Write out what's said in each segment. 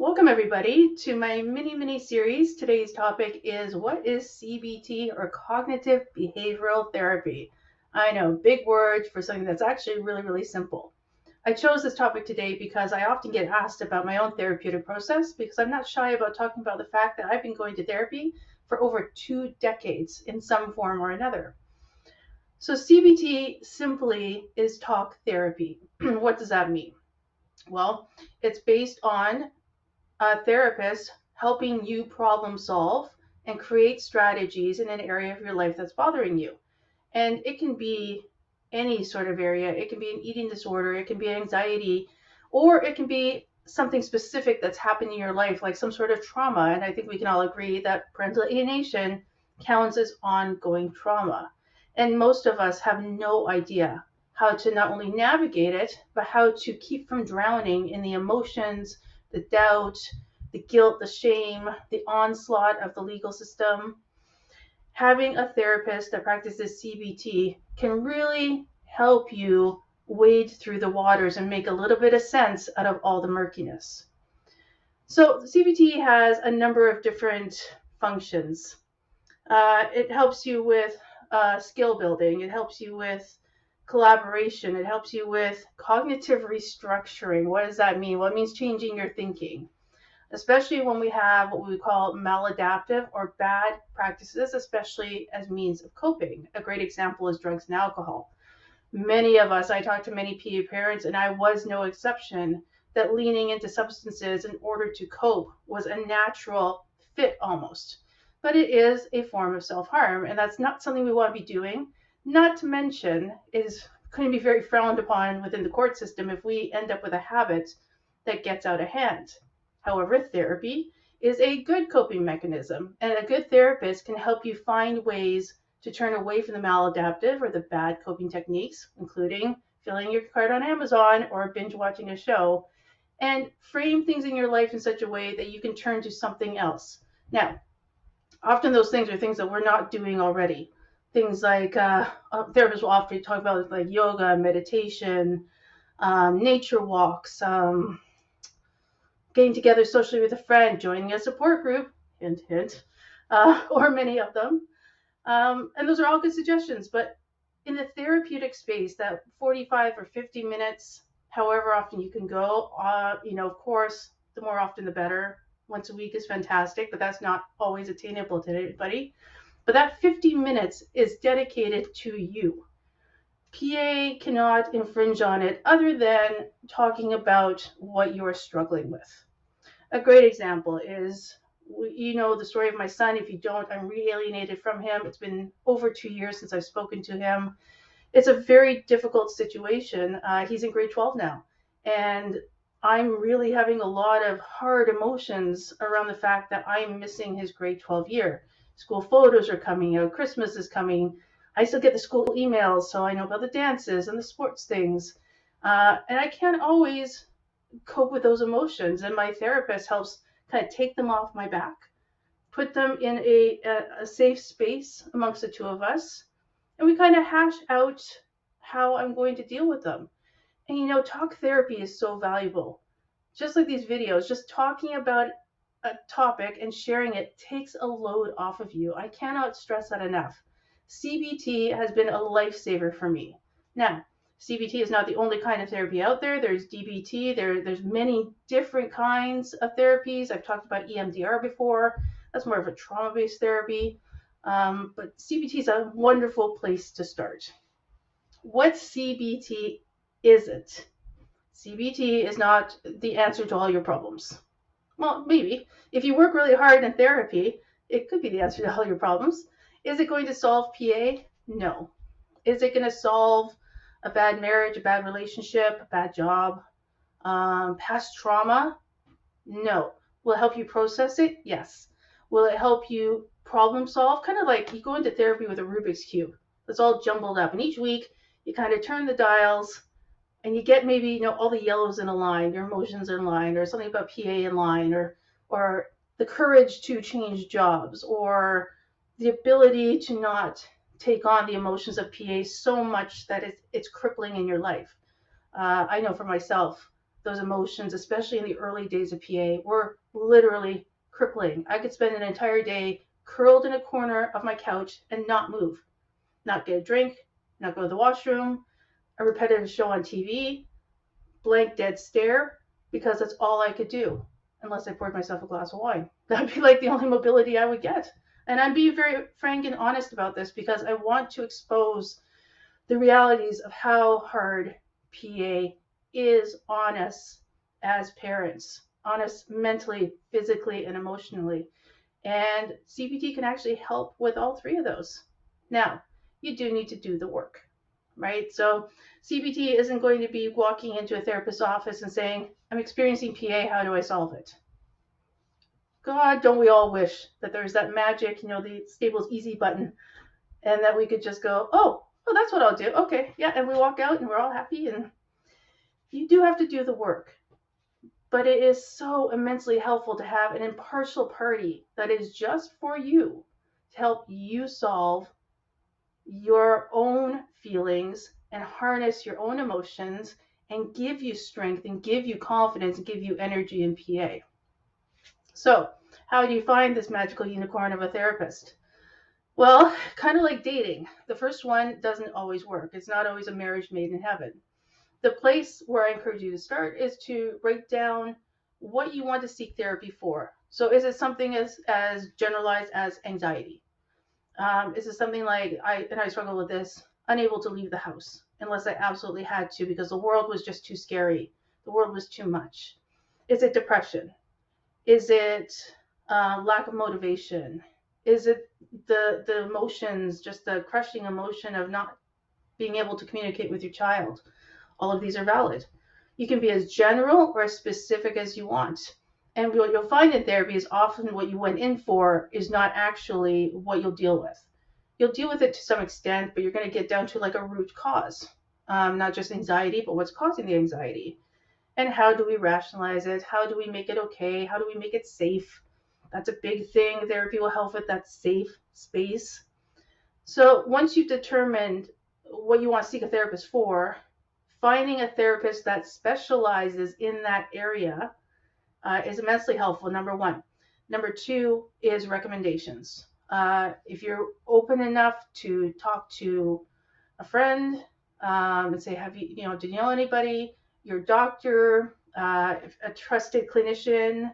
Welcome everybody to my mini series. Today's topic is what is CBT or cognitive behavioral therapy? I know, big words for something that's actually really simple. I chose this topic today because I often get asked about my own therapeutic process because I'm not shy about talking about the fact that I've been going to therapy for over 2 decades in some form or another. So CBT simply is talk therapy. What does that mean? Well, it's based on a therapist helping you problem solve and create strategies in an area of your life that's bothering you. And it can be any sort of area. It can be an eating disorder, it can be anxiety, or it can be something specific that's happened in your life, like some sort of trauma. And I think we can all agree that parental alienation counts as ongoing trauma. And most of us have no idea how to not only navigate it, but how to keep from drowning in the emotions, the doubt, the guilt, the shame, the onslaught of the legal system. Having a therapist that practices CBT can really help you wade through the waters and make a little bit of sense out of all the murkiness. So CBT has a number of different functions. It helps you with skill building. It helps you with collaboration. It helps you with cognitive restructuring. What does that mean? Well, it means changing your thinking, especially when we have what we call maladaptive or bad practices, especially as means of coping. A great example is drugs and alcohol. Many of us, I talked to many PA parents, and I was no exception, that leaning into substances in order to cope was a natural fit almost. But it is a form of self-harm, and that's not something we want to be doing. Not to mention, is going to be very frowned upon within the court system if we end up with a habit that gets out of hand. However, therapy is a good coping mechanism, and a good therapist can help you find ways to turn away from the maladaptive or the bad coping techniques, including filling your cart on Amazon or binge watching a show, and frame things in your life in such a way that you can turn to something else. Now, often those things are things that we're not doing already. Things like therapists will often talk about like yoga, meditation, nature walks, getting together socially with a friend, joining a support group, hint, hint, or many of them. And those are all good suggestions. But in the therapeutic space, that 45 or 50 minutes, however often you can go, of course, the more often the better. Once a week is fantastic, but that's not always attainable to everybody. But that 50 minutes is dedicated to you. PA cannot infringe on it other than talking about what you are struggling with. A great example is, the story of my son. If you don't, I'm re-alienated from him. It's been over 2 years since I've spoken to him. It's a very difficult situation. He's in grade 12 now, and I'm really having a lot of hard emotions around the fact that I'm missing his grade 12 year. School photos are coming out. Christmas is coming. I still get the school emails, so I know about the dances and the sports things. And I can't always cope with those emotions. And my therapist helps kind of take them off my back, put them in a safe space amongst the two of us, and we kind of hash out how I'm going to deal with them. And talk therapy is so valuable. Just like these videos, just talking about a topic and sharing it takes a load off of you. I cannot stress that enough. CBT has been a lifesaver for me. Now, CBT is not the only kind of therapy out there. There's DBT. There's many different kinds of therapies. I've talked about EMDR before. That's more of a trauma-based therapy. But CBT is a wonderful place to start. What CBT isn't? CBT is not the answer to all your problems. Well, maybe. If you work really hard in therapy, it could be the answer to all your problems. Is it going to solve PA? No. Is it going to solve a bad marriage, a bad relationship, a bad job, past trauma? No. Will it help you process it? Yes. Will it help you problem solve? Kind of like you go into therapy with a Rubik's Cube. It's all jumbled up. And each week, you kind of turn the dials and you get maybe, all the yellows in a line, your emotions in line, or something about PA in line, or the courage to change jobs, or the ability to not take on the emotions of PA so much that it's crippling in your life. I know for myself, those emotions, especially in the early days of PA, were literally crippling. I could spend an entire day curled in a corner of my couch and not move, not get a drink, not go to the washroom, a repetitive show on TV, blank dead stare, because that's all I could do unless I poured myself a glass of wine. That'd be like the only mobility I would get. And I'm being very frank and honest about this because I want to expose the realities of how hard PA is on us as parents, on us mentally, physically, and emotionally. And CBT can actually help with all three of those. Now, you do need to do the work, right? So CBT isn't going to be walking into a therapist's office and saying, I'm experiencing PA, how do I solve it? God, don't we all wish that there's that magic, the Staples easy button, and that we could just go, oh, that's what I'll do. Okay, yeah, and we walk out and we're all happy. And you do have to do the work. But it is so immensely helpful to have an impartial party that is just for you to help you solve your own feelings and harness your own emotions and give you strength and give you confidence and give you energy in PA. So, how do you find this magical unicorn of a therapist? Well, kind of like dating. The first one doesn't always work. It's not always a marriage made in heaven. The place where I encourage you to start is to write down what you want to seek therapy for. So is it something as generalized as anxiety? Is it something like, I struggle with this, unable to leave the house unless I absolutely had to because the world was just too scary. The world was too much. Is it depression? Is it lack of motivation? Is it the emotions, just the crushing emotion of not being able to communicate with your child? All of these are valid. You can be as general or as specific as you want. And what you'll find in therapy is often what you went in for is not actually what you'll deal with. You'll deal with it to some extent, but you're going to get down to like a root cause, not just anxiety, but what's causing the anxiety. And how do we rationalize it? How do we make it okay? How do we make it safe? That's a big thing. Therapy will help with that safe space. So once you've determined what you want to seek a therapist for, finding a therapist that specializes in that area is immensely helpful, number one. Number two is recommendations. If you're open enough to talk to a friend and say, do you know anybody, your doctor, a trusted clinician,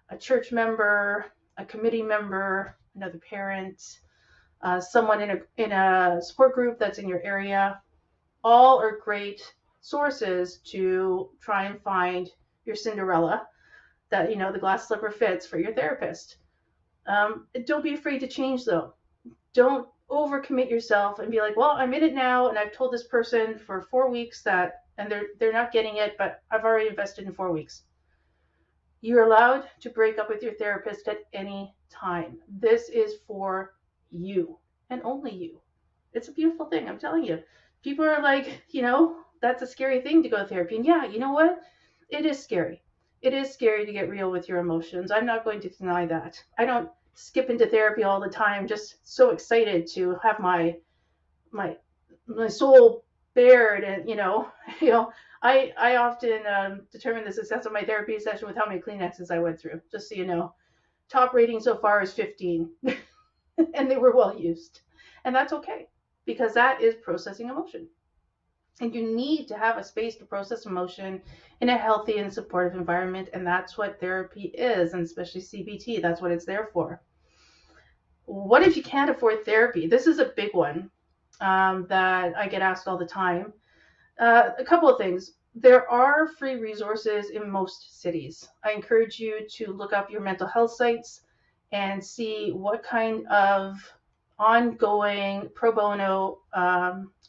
a church member, a committee member, another parent, someone in a support group that's in your area, all are great sources to try and find your Cinderella that, the glass slipper fits for your therapist. Don't be afraid to change though. Don't overcommit yourself and be like, well, I'm in it now and I've told this person for 4 weeks that, and they're not getting it, but I've already invested in 4 weeks. You're allowed to break up with your therapist at any time. This is for you and only you. It's a beautiful thing, I'm telling you. People are like, that's a scary thing to go to therapy. And yeah, you know what? It is scary. It is scary to get real with your emotions. I'm not going to deny that. I don't skip into therapy all the time, just so excited to have my soul bared. And, I often determine the success of my therapy session with how many Kleenexes I went through, just so you know. Top rating so far is 15, and they were well used. And that's okay, because that is processing emotion. And you need to have a space to process emotion in a healthy and supportive environment. And that's what therapy is, and especially CBT. That's what it's there for. What if you can't afford therapy? This is a big one that I get asked all the time. A couple of things. There are free resources in most cities. I encourage you to look up your mental health sites and see what kind of ongoing pro bono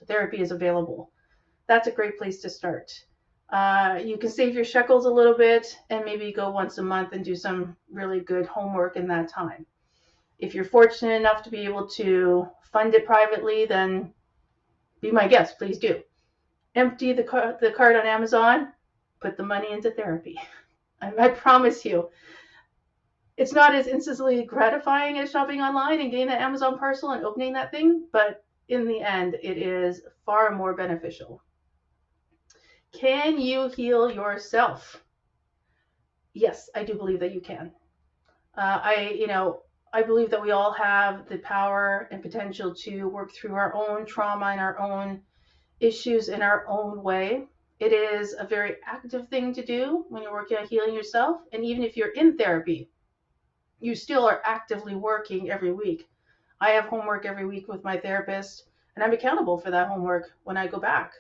therapy is available. That's a great place to start. You can save your shekels a little bit and maybe go once a month and do some really good homework in that time. If you're fortunate enough to be able to fund it privately, then be my guest, please do. Empty the cart on Amazon, put the money into therapy. I promise you, it's not as instantly gratifying as shopping online and getting that Amazon parcel and opening that thing, but in the end, it is far more beneficial. Can you heal yourself? Yes, I do believe that you can. I believe that we all have the power and potential to work through our own trauma and our own issues in our own way. It is a very active thing to do when you're working on healing yourself. And even if you're in therapy, you still are actively working every week. I have homework every week with my therapist, and I'm accountable for that homework when I go back.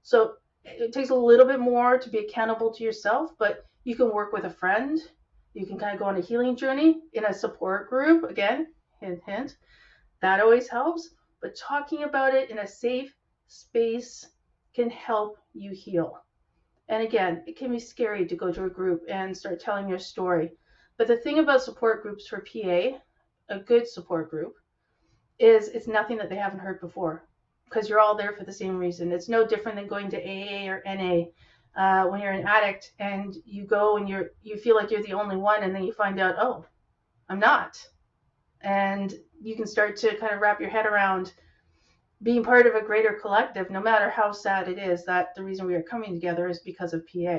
So it takes a little bit more to be accountable to yourself, but you can work with a friend. You can kind of go on a healing journey in a support group. Again, hint, hint, that always helps. But talking about it in a safe space can help you heal. And again, it can be scary to go to a group and start telling your story. But the thing about support groups for PA, a good support group, is it's nothing that they haven't heard before, because you're all there for the same reason. It's no different than going to AA or NA. When you're an addict and you go and you feel like you're the only one, and then you find out, oh, I'm not. And you can start to kind of wrap your head around being part of a greater collective, no matter how sad it is that the reason we are coming together is because of PA.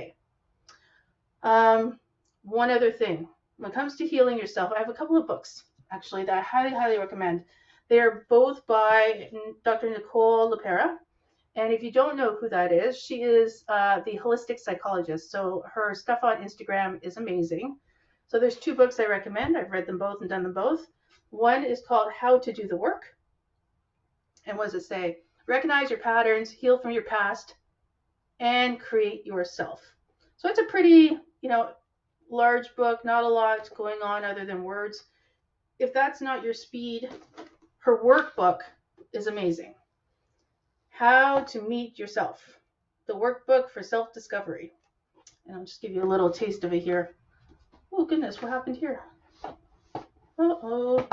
One other thing, when it comes to healing yourself, I have a couple of books actually that I highly, highly recommend. They are both by Dr. Nicole LePera. And if you don't know who that is, she is the holistic psychologist. So her stuff on Instagram is amazing. So there's two books I recommend. I've read them both and done them both. One is called How to Do the Work. And what does it say? Recognize your patterns, heal from your past, and create yourself. So it's a pretty, large book, not a lot going on other than words. If that's not your speed, her workbook is amazing. How to Meet Yourself, the workbook for self-discovery. And I'll just give you a little taste of it here. Oh goodness, what happened here? Uh-oh.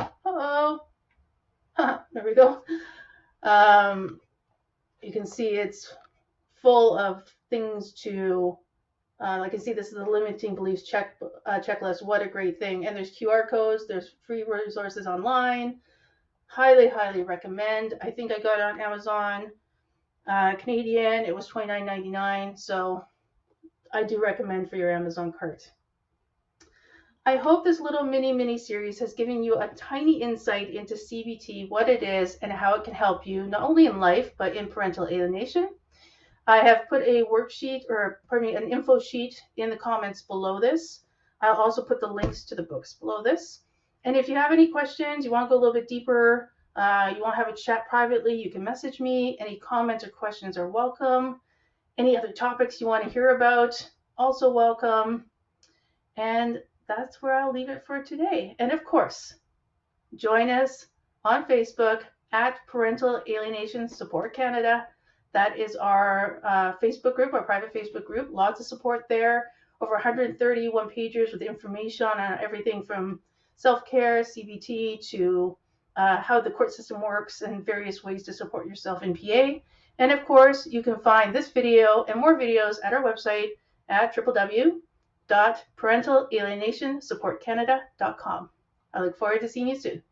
There we go. You can see it's full of things to, like I see this is the limiting beliefs checklist. What a great thing. And there's QR codes, there's free resources online. Highly, highly recommend. I think I got it on Amazon. Canadian, it was $29.99, so I do recommend for your Amazon cart. I hope this little mini series has given you a tiny insight into CBT, what it is, and how it can help you, not only in life, but in parental alienation. I have put a worksheet, an info sheet in the comments below this. I'll also put the links to the books below this. And if you have any questions, you want to go a little bit deeper, you want to have a chat privately, you can message me. Any comments or questions are welcome. Any other topics you want to hear about, also welcome. And that's where I'll leave it for today. And of course, join us on Facebook at Parental Alienation Support Canada. That is our Facebook group, our private Facebook group. Lots of support there. Over 131 pages with information on everything from self-care, CBT, to how the court system works and various ways to support yourself in PA. And of course, you can find this video and more videos at our website at www.parentalalienationsupportcanada.com. I look forward to seeing you soon.